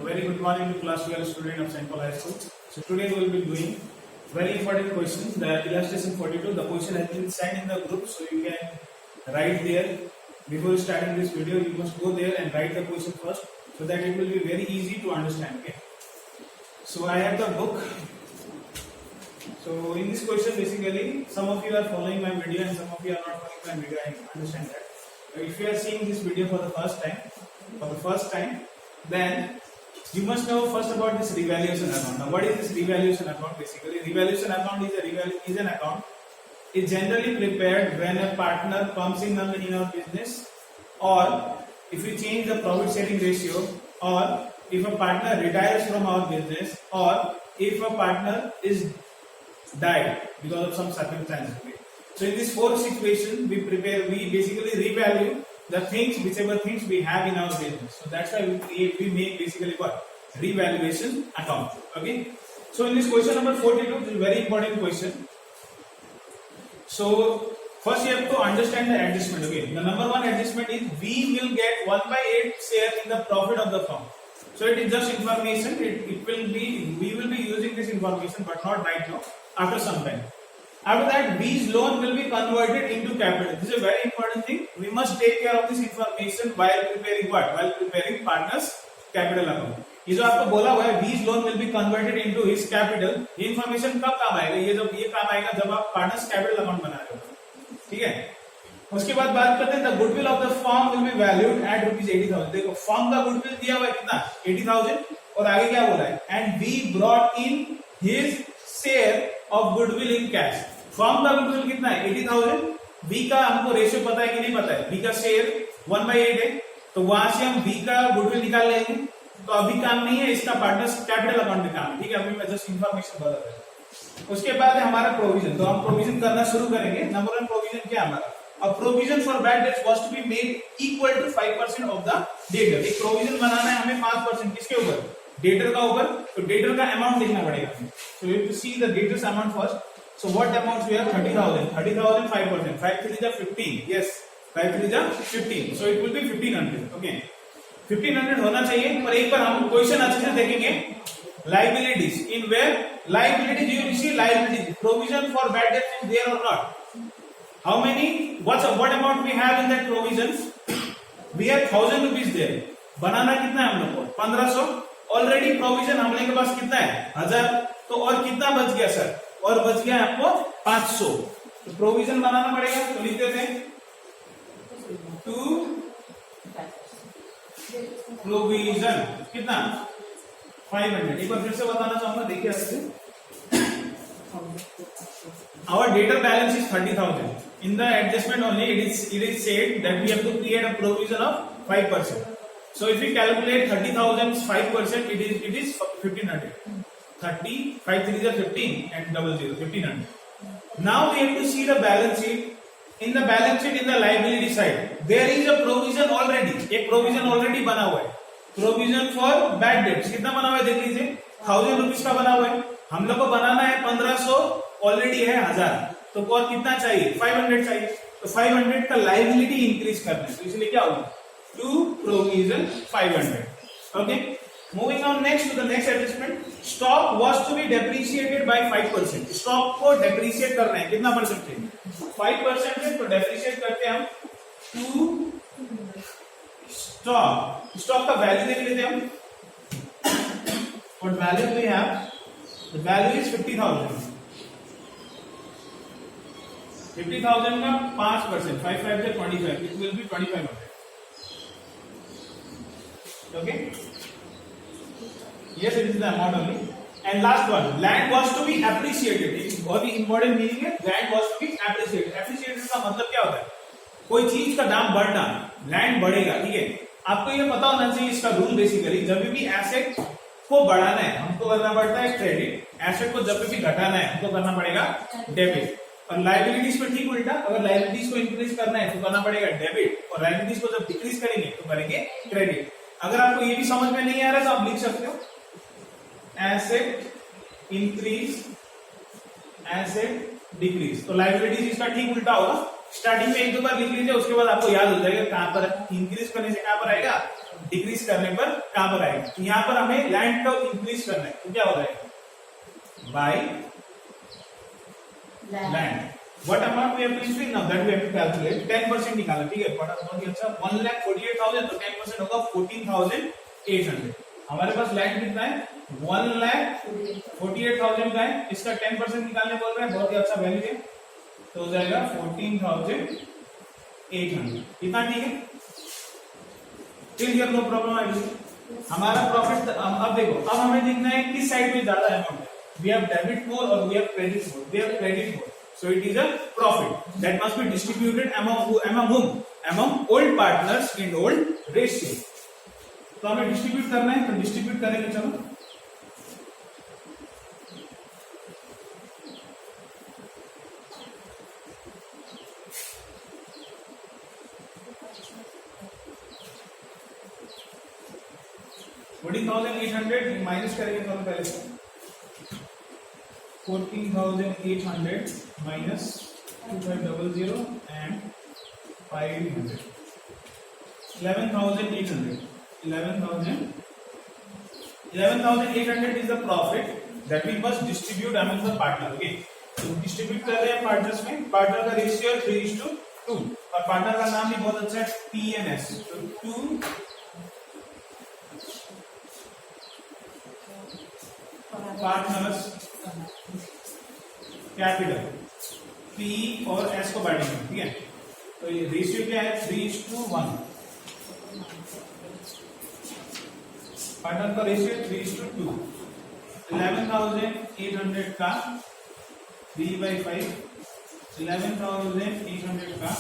very good morning to class 12 student of St. Paul High School. So today we will be doing very important questions. The illustration 42. The question has been sent in the group, so you can write there. Before starting this video, you must go there and write the question first, so that it will be very easy to understand. Okay. So I have the book. So in this question, basically, some of you are following my video and some of you are not following my video. I understand that. But if you are seeing this video for the first time, then you must know first about this revaluation account. Now, what is this revaluation account? Basically, revaluation account is an account. It's generally prepared when a partner comes in our business, or if we change the profit sharing ratio, or if a partner retires from our business, or if a partner is died because of some circumstances. So in this four situations, we basically revalue the things, whichever things we have in our business. So that's why we make basically what? Revaluation account. Okay. So in this question number 42, this is a very important question. So first you have to understand the adjustment. Okay. The number one adjustment is we will get 1/8 share in the profit of the firm. So it is just information. We will be using this information, but not right now. After some time. After that, B's loan will be converted into capital. This is a very important thing. We must take care of this information while preparing what? While preparing partners capital account. ये जो आपको बोला हुआ है, B's loan will be converted into his capital. ये information कब काम आएगा? ये काम आएगा जब आप partners capital account बना रहे हो. ठीक है? उसके बाद बात करते हैं the goodwill of the firm will be valued at ₹80,000. देखो firm का goodwill दिया हुआ है कितना? 80,000 और आगे क्या बोला है? And we brought in his share of goodwill in cash. Firm का गुडविल कितना है? 80,000. बी का हमको रेशियो पता है कि नहीं पता है? बी का शेयर 1/8 है, तो वहां से हम बी का गुडविल निकाल लेंगे. तो अभी काम नहीं है, इसका पार्टनर्स कैपिटल अकाउंट में काम है. ठीक है, अभी मैं जस्ट इंफॉर्मेशन बता रहा हूं. उसके बाद है हमारा प्रोविजन. तो हम प्रोविजन करना शुरू करेंगे. नंबर वन प्रोविजन क्या है हमारा? अब provision for bad debts was to be made equal to 5% of the debtor. एक प्रोविजन बनाना है हमें 5%. किसके ऊपर? डेटर का ऊपर. तो डेटर का अमाउंट लिखना पड़ेगा. So you have to see the debtors amount first. So what amounts we have? 30,000. 30,000 5%. 5 3 is 15. Yes, 5 3 is 15. So it will be 1,500. Okay, 1,500 होना चाहिए. पर एक बार हम क्वेश्चन अच्छे से देखेंगे. Liabilities. In where liabilities you will see liabilities. Provision for bad debts is there or not? How many? What amount we have in that provision? We have 1,000 rupees there. बनाना कितना है हम लोग को? 1,500. Already provision हम लोग के पास कितना है? 1,000. तो और कितना बच गया सर? और बच गया आपको 500. तो प्रोविजन बनाना पड़ेगा. तो लिख देते हैं टू प्रोविजन कितना? 500. एक बार फिर से बताना चाहूंगा. देखिए अच्छे. Our debtor balance is 30,000. In the adjustment only it is said that we have to create a provision of 5%. So if we calculate 30,000 5%, it is 1,500. 30, 5 3 is 15 and 00 1,500. Now we have to see the balance sheet. In the balance sheet, in the liability side, there is a provision already. एक provision already बना हुआ है. Provision for bad debts कितना बना हुआ है देख लीजिए. 1,000 rupees का बना हुआ है. हम लोग को बनाना है 1,500. ऑलरेडी है 1,000. तो और कितना चाहिए? 500 चाहिए. तो 500 का लाइबिलिटी इंक्रीज करना है. तो इसलिए क्या होगा? To provision 500. Okay. Moving on next to the next adjustment. Stock was to be depreciated by 5%. Stock को depreciate करना है. कितना परसेंट? 5% है. तो depreciate करते हैं हम to stock. Stock का value देख लेते हैं हम. What value we have? The value is 50,000. 50,000 का 5%. 5 5 से 25. It will be 2,500. Okay. Yes, it is the amount only. And last one, land was to be appreciated. बहुत ही important meaning है. Land was to be appreciated. Appreciated का मतलब क्या होता है? कोई चीज का दाम बढ़ना, लैंड बढ़ेगा. ठीक है, आपको ये पता होना चाहिए इसका रूल. बेसिकली जब भी एसेट को बढ़ाना है हमको करना पड़ता है क्रेडिट. एसेट को जब भी घटाना है हमको करना पड़ेगा डेबिट. और लाइबिलिटीज पर ठीक उल्टा. अगर लाइबिलिटीज को इंक्रीज करना है तो करना पड़ेगा डेबिट, और लाइबिलिटीज को जब डिक्रीज करेंगे तो करेंगे क्रेडिट. अगर आपको ये भी समझ में नहीं आ रहा तो आप लिख सकते हो एसेट इंक्रीज, एसेट डिक्रीज. तो लाइबिलिटीज इसका ठीक उल्टा होगा. स्टार्टिंग में एक दो बार लिख लीजिए, उसके बाद आपको याद हो जाएगा कहां पर इंक्रीज करने से कहां पर आएगा डिक्रीज करने पर कहां पर आएगा? तो यहाँ पर हमें लैंड को इंक्रीज करना है, तो क्या हो जाएगा? By land. What amount we have to increase? Now that we have to calculate. 10% निकाला, ठीक है? बहुत ही अच्छा. 1,48,000 तो 10% होगा 14,800. हमारे पास लैंड कितना है? 1,48,000 का है. इसका 10% निकालने बोल रहे हैं. बहुत ही अच्छा वैल्यू है, तो हो जाएगा 14,800. इतना ठीक है? क्लियर, नो प्रॉब्लम है. हमारा प्रॉफिट अब देखो, अब हमें देखना है किस साइड में ज्यादा अमाउंट है. वी हैव डेबिट मोर और we have credit more. We have credit more, so it is a profit that must be distributed among whom? Among old partners in old ratio. तो हमें distribute करना है, तो distribute करेंगे. चलो $14,800 minus करेंगे. तो पहले 14,800 minus 2500 and 500. 11,800. 11,800 is the profit that we must distribute among the partner. Okay, तो डिस्ट्रीब्यूट कर रहे हैं पार्टनर्स में. पार्टनर का रेशियो 3:2 और पार्टनर का नाम भी बहुत अच्छा है, PNS. तो 2 पार्टनर्स कैपिटल P और S को बांटेंगे. ठीक है, तो ये रेशियो क्या है? 3:1. पार्टनर का रेशियो 3:2. 11,800 का 3/5. 11,800 का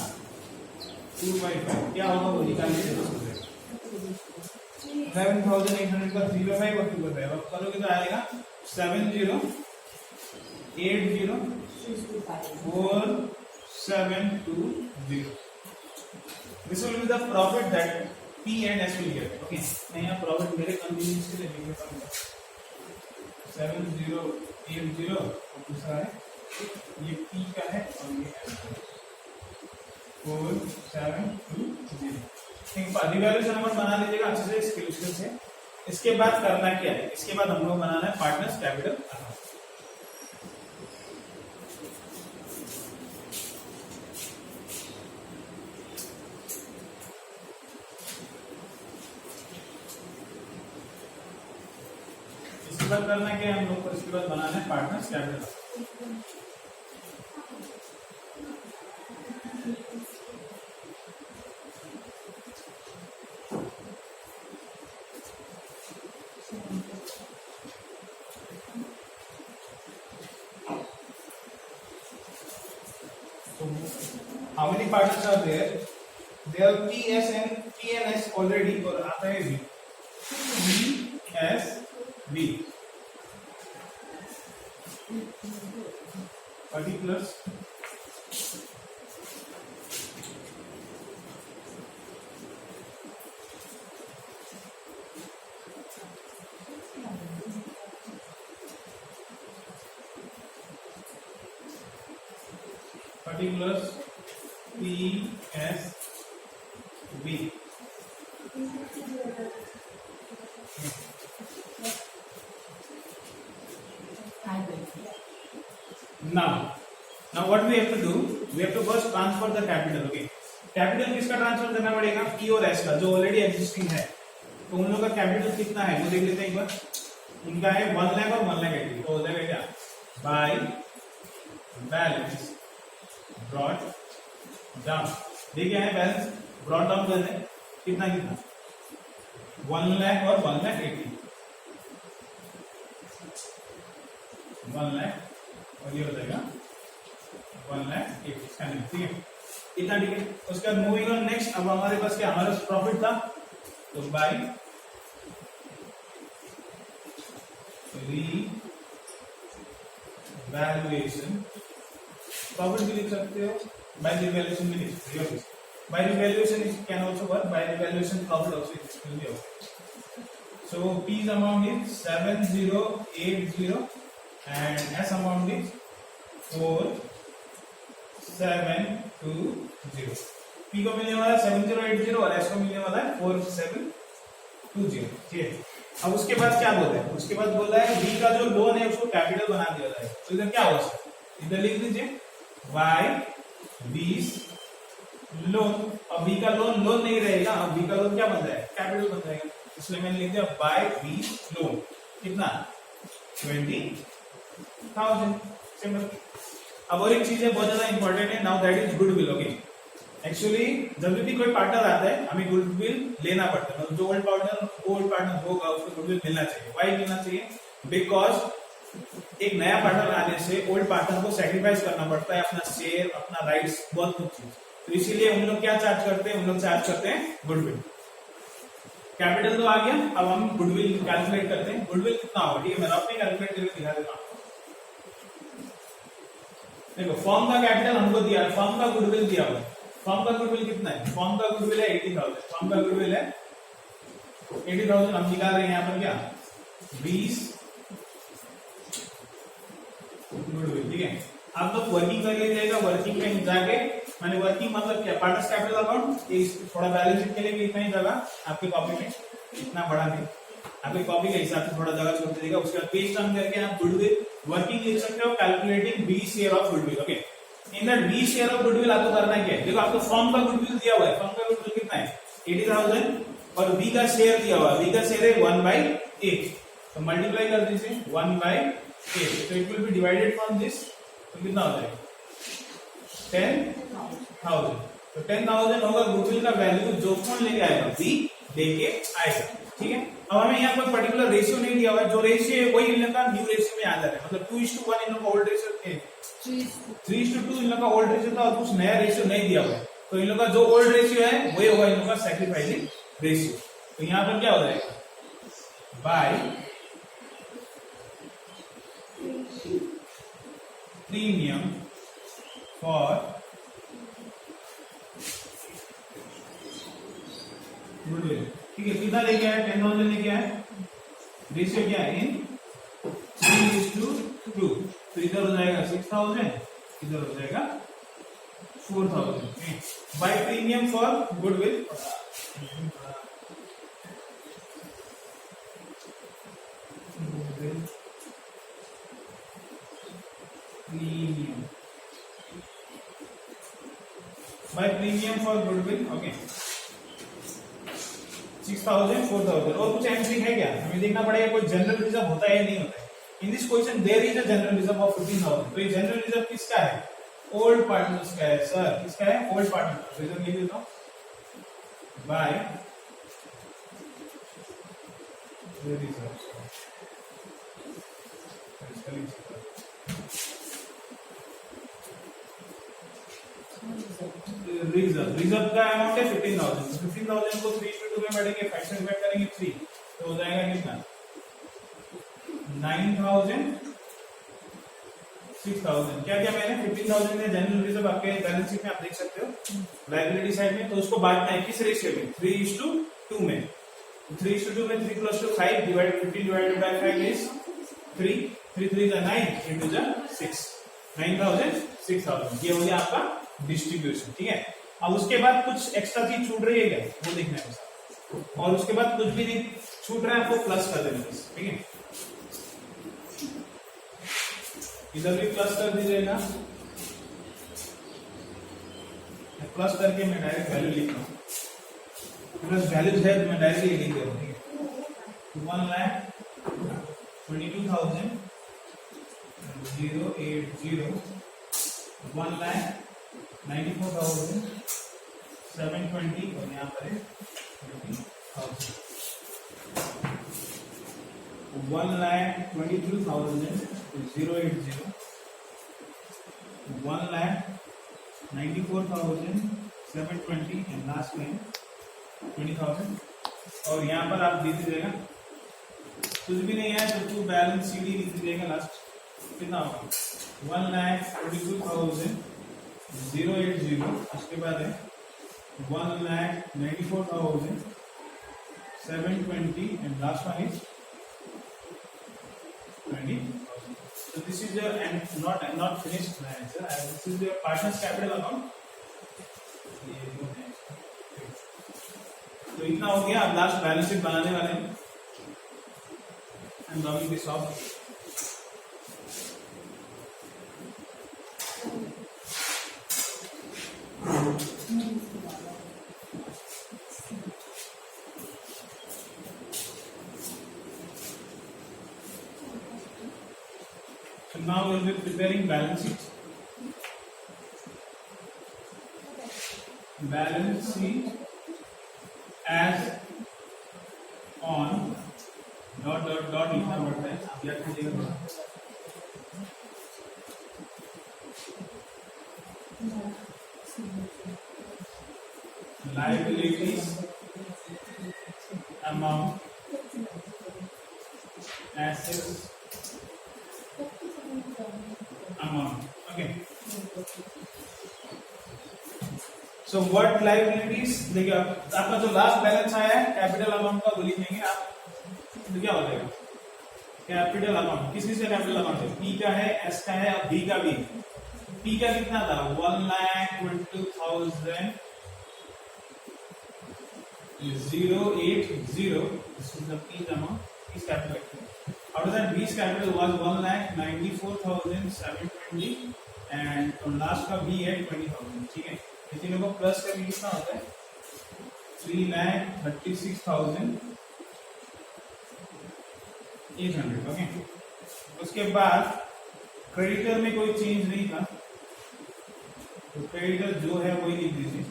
2/5 क्या होगा वो निकालिए. 11,800 का 3/5 और 2/5 अब करोगे तो आएगा 70,80,4720. This will be the profit that P and S will get. Okay, मैं यहाँ प्रॉफिट मेरे कन्वीनियंस के लिए लिख देता हूँ. 7080 और दूसरा है ये P का है और ये S का है. 4720. रिवैल्यूएशन नंबर बना लीजिएगा अच्छे से स्क्रीन से. इसके बाद करना क्या है? इसके बाद हम लोग बनाना है पार्टनर्स कैपिटल अकाउंट. इसके बाद करना क्या है हम लोग को? इसके बाद बनाना है partners capital. How many partners are there? There are PS and PNS already. और आता है V. PSV. 30 plus 30 plus PSV. Now what we have to do? We have to first transfer the capital. Okay, capital किसका transfer करना पड़ेगा? P और S का, जो already existing है. तो उन लोगों का कैपिटल कितना है वो देख लेते हैं एक बार. उनका है 1 लाख और 1 लाख 80. तो हो जाएगा क्या? By balance brought down. देखिए है बैलेंस ब्रॉट डाउन करने कितना 1 लाख और 1 लाख 80. 1 लाख और ये हो जाएगा 1 लाख 80. ठीक है, इतना ठीक है. उसके बाद मूविंग ऑन नेक्स्ट. अब हमारे पास क्या? हमारे पास प्रॉफिट था, तो बाय रिवैल्यूएशन. प्रॉफिट भी लिख सकते हो, बाय रिवैल्यूएशन भी लिख सकते हो. By revaluation it can also work. By revaluation profit also it will be okay. So P's amount is 7080 and S amount is 4720. P को मिलने वाला है 7080 और S को मिलने वाला है 4720. 20, ठीक है। अब उसके बाद क्या बोल रहा है, उसके बाद बोल रहा है बी का जो लोन है उसको कैपिटल बना दिया जाए। तो इधर क्या हो सकता है, इधर लिख दीजिए बाय बीस लोन। अब बी का लोन नहीं रहेगा, अब बी का लोन क्या बन जाएगा, कैपिटल बन जाएगा, इसलिए मैंने लिख दिया बाय बी लोन। कितना, 20,000, सिंपल। अब और एक चीज है बहुत ज्यादा इंपॉर्टेंट है, now that is goodwill. Okay, actually जब भी कोई पार्टनर आता है हमें गुडविल लेना पड़ता है, मतलब जो ओल्ड पार्टनर होगा उसको गुडविल मिलना चाहिए। वाई मिलना चाहिए, बिकॉज एक नया पार्टनर आने से ओल्ड पार्टनर को सेक्रीफाइस करना पड़ता है, अपना शेयर, अपना राइट्स, बहुत कुछ चीज। तो इसीलिए उन लोग क्या चार्ज करते हैं, उन लोग चार्ज करते हैं गुडविल। कैपिटल तो आ गया, अब हम गुडविल कैलकुलेट करते हैं। गुडविल कितना होगा, ठीक है, मैं रफ में कैलकुलेट करके दिखा देता हूँ। देखो फर्म का कैपिटल हमको दिया है, फर्म का गुडविल दिया हुआ है। फर्म का गुडविल कितना है, फर्म का गुडविल है 80,000, फर्म का गुडविल है 80,000। हम निकाल रहे हैं यहाँ पर क्या, 20 गुडविल, ठीक है। आप लोग वर्किंग कर लीजिएगा, वर्किंग में जाके, मैंने वर्किंग मतलब क्या, पार्टनर्स कैपिटल अकाउंट, थोड़ा बैलेंस शीट के लिए भी इतना ही जगह आपके कॉपी में, इतना बड़ा नहीं, आपकी कॉपी के हिसाब से थोड़ा जगह छोड़ दीजिएगा। उसके बाद पेज टर्न करके आप गुडविल वर्किंग लिख सकते हो, calculating B share of goodwill. Okay, in that B share of goodwill आपको करना क्या है, देखो आपको फर्म का गुडविल दिया हुआ है, फर्म का गुडविल कितना है 80,000, और बी का शेयर दिया हुआ है, बी का शेयर है 1/8, तो मल्टीप्लाई कर दीजिए 1/8, तो it will B divided from this, तो कितना हो जाएगा 10,000। तो 10,000 होगा गुडविल का वैल्यू, जो कौन लेके आएगा, बी लेके आएगा, ठीक है। अब हमें यहाँ पर पर्टिकुलर रेशियो नहीं दिया हुआ है, जो रेशियो है वही इन लोग का न्यू रेशियो में आ जा रहा है, मतलब 2:1 इन लोग का ओल्ड रेशियो है, 3:2 इन लोग का ओल्ड रेशियो था, और कुछ नया रेशियो नहीं दिया हुआ है। तो इन लोग का जो ओल्ड रेशियो है वही होगा इन लोग का सैक्रिफाइसिंग रेशियो। तो यहाँ पर क्या हो जाएगा, बाय प्रीमियम फॉर गुडविल, ठीक है। कितना लेके आया, 10,000 लेके आया, रेशियो क्या है, इन 3:2, तो इधर हो जाएगा 6,000, इधर हो जाएगा 4,000, by premium for goodwill. Premium by premium for goodwill, okay, 6,000, 4,000। और कुछ एंट्री है क्या, हमें देखना पड़ेगा कोई जनरल रिजर्व होता है या नहीं होता है। In this question there is a general reserve of 15,000। तो ये जनरल रिजर्व किसका है, ओल्ड पार्टनर्स का है सर, किसका है, ओल्ड पार्टनर। रिजर्व लिख देता हूं बाय रिजर्व का अमाउंट है 15,000। 15,000 को 3:2 में बढ़ेंगे, 5 से डिवाइड करेंगे 3, तो हो जाएगा कितना 9,000, 6,000। क्या क्या मैंने 15,000 में जनरल रिजर्व आपके बैलेंस शीट में आप देख सकते हो लायबिलिटी साइड में, तो उसको बांटना है किस रेशियो में, 3:2 में। 3:2 में 3 + 2 5, डिवाइड 15 डिवाइडेड बाय 5 इज 3, 3 3 जा 9, 8 जा 6, 9,000, 6,000। ये हो गया आपका डिस्ट्रीब्यूशन, ठीक है। अब उसके बाद कुछ एक्स्ट्रा चीज छूट रही है क्या, वो देखना है, और उसके बाद कुछ भी नहीं छूट रहा है आपको प्लस कर देना, ठीक है। इधर भी प्लस कर दीजिएगा, प्लस करके मैं डायरेक्ट वैल्यू लिख रहा हूँ, प्लस वैल्यूज है तो मैं डायरेक्टली लिख दे रहा हूँ, ठीक है। 1,22,000 080, 1,94,720, और यहाँ पर है 20,000, 1,22,080, 1,94,720, एंड लास्ट में 20,000। और यहाँ पर आप दे दीजिएगा, कुछ भी नहीं है तो टू बैलेंस सीडी लिख दीजिएगा, लास्ट कितना होगा 1,42,080, उसके बाद है 1,94,720, and last one is 20,000. So this is your, and not finished my answer. This is your partner's capital account. तो इतना हो गया। अब लास्ट बैलेंस शीट बनाने वाले हैं। I'm logging this off. So now we will be preparing balance sheet. Balance sheet as on dot dot dot लिखना पड़ता है, आप याद कीजिएगा। Liabilities amount assets amount. Okay, so what liabilities, देखिए आपका जो लास्ट बैलेंस आया है कैपिटल अमाउंट का वो लिखेंगे आप। तो क्या हो जाएगा, कैपिटल अमाउंट। किस किस का कैपिटल अमाउंट है, पी का है, एस का है और बी का भी। पी का कितना था, 1,20,080। This is the P's amount, P's capital. Out of that, B's capital was 1,94,720 and from last का B है 20,000। ठीक है, इस तीनों को प्लस करके कितना होता है, 3,36,800। ओके, उसके बाद क्रेडिटर में कोई चेंज नहीं था, तो क्रेडिटर जो है वही लिख दीजिए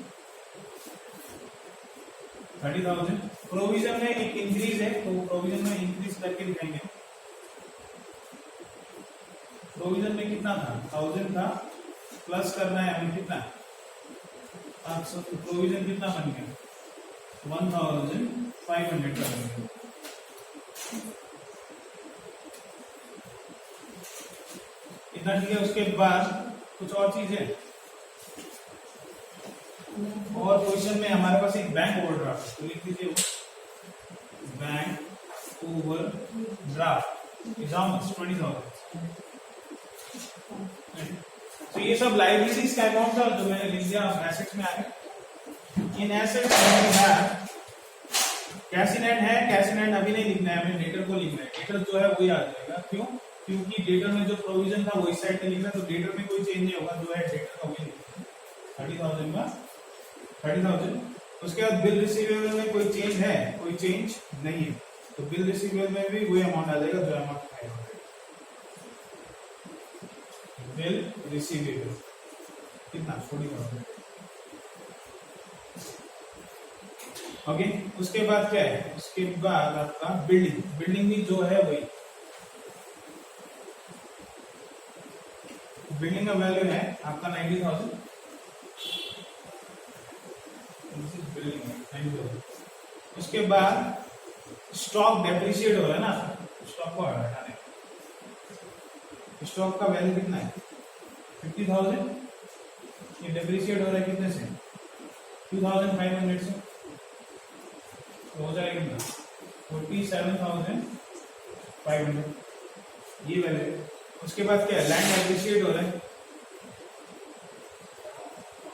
30,000। प्रोविजन में एक इंक्रीज है, तो प्रोविजन में इंक्रीज करके दिखाएंगे। प्रोविजन में कितना था, 1000 था, प्लस करना है हमें कितना, 500। तो प्रोविजन कितना बन गया, 1,500 का बन गया। इतना ठीक है। उसके बाद कुछ और चीजें, और क्वेश्चन में हमारे पास एक बैंक ओवरड्राफ्ट, तो लिख दीजिए bank overdraft is how much, 20,000। तो ये सब लायबिलिटीज का अमाउंट था जो मैंने लिख दिया। एसेट्स में आ गए। इन एसेट्स कैश इन हैंड है, कैश इन हैंड अभी नहीं लिखना है, हमें डेटर को लिखना है। डेटर जो है वही आ जाएगा, क्यों, क्योंकि डेटर में जो प्रोविजन था वो इस साइड पे लिखना है, तो डेटर में कोई चेंज नहीं होगा, जो है डेटर का वही लिखना है। 30,000 का 30,000। उसके बाद बिल रिसीवेबल में कोई चेंज है, कोई चेंज नहीं है, तो बिल रिसीवेबल में भी वही अमाउंट आ जाएगा जो अमाउंट है। बिल रिसीवेबल कितना, 40,000। ओके, उसके बाद क्या है, उसके बाद आपका बिल्डिंग, बिल्डिंग भी जो है वही, बिल्डिंग का वैल्यू है आपका 90,000। उसके बाद स्टॉक डेप्रिशिएट हो रहा है ना, स्टॉक को हटाने, स्टॉक का वैल्यू कितना है, 50,000। ये डेप्रिशिएट हो रहा है कितने से, 2,500 से, तो हो जाएगा कितना, 47,500 ये वैल्यू। उसके बाद क्या है, लैंड एप्रिशिएट हो रहा है,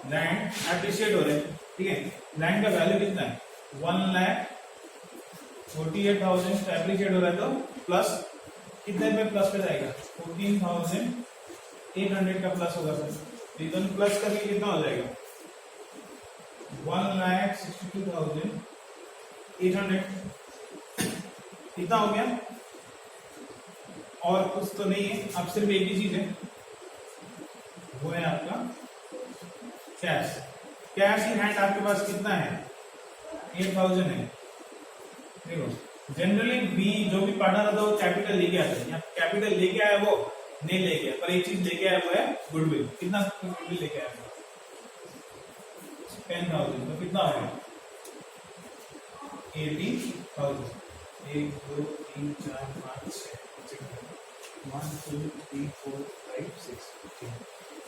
लैंड एप्रिशिएट हो रहा है। ठीक है, लैंड का वैल्यू कितना है, 1,48,000 एप्रिशिएट हो रहा है, तो प्लस कितने पे प्लस पे जाएगा, 14,800 का प्लस होगा सर। तो दोनों प्लस करके कितना हो जाएगा, 1,62,800। कितना हो गया, और कुछ तो नहीं है, अब सिर्फ एक ही चीज है, वो है आपका कैश। कैश इन हैंड आपके पास कितना है, 8,000 है। देखो जनरली बी जो भी पार्टनर होता है वो कैपिटल लेके आता है, यहाँ कैपिटल लेके आया वो नहीं लेके आया, पर एक चीज लेके आया वो है गुडविल। कितना गुडविल लेके आया, 10,000। तो कितना हो गया, 80,000। 1 2 3 4 5 6 1 2 3 4 5 6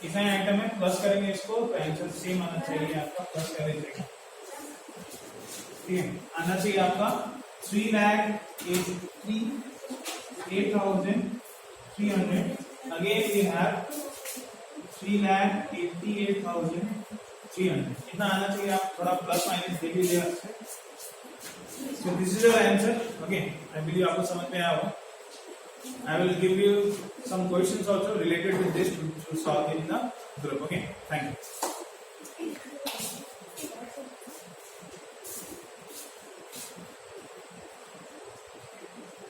कितना आइटम है, प्लस करेंगे इसको तो आंसर सेम आना चाहिए आपका, प्लस करेंगे। ठीक है, आना चाहिए आपका 3,83,800। Again we have 3,88,300। कितना आना चाहिए, आप थोड़ा प्लस माइनस देख लीजिएगा। So this is your answer. Okay, I believe आपको समझ में आया होगा. I will give you some questions also related with this to solve in the group. Okay, thank you.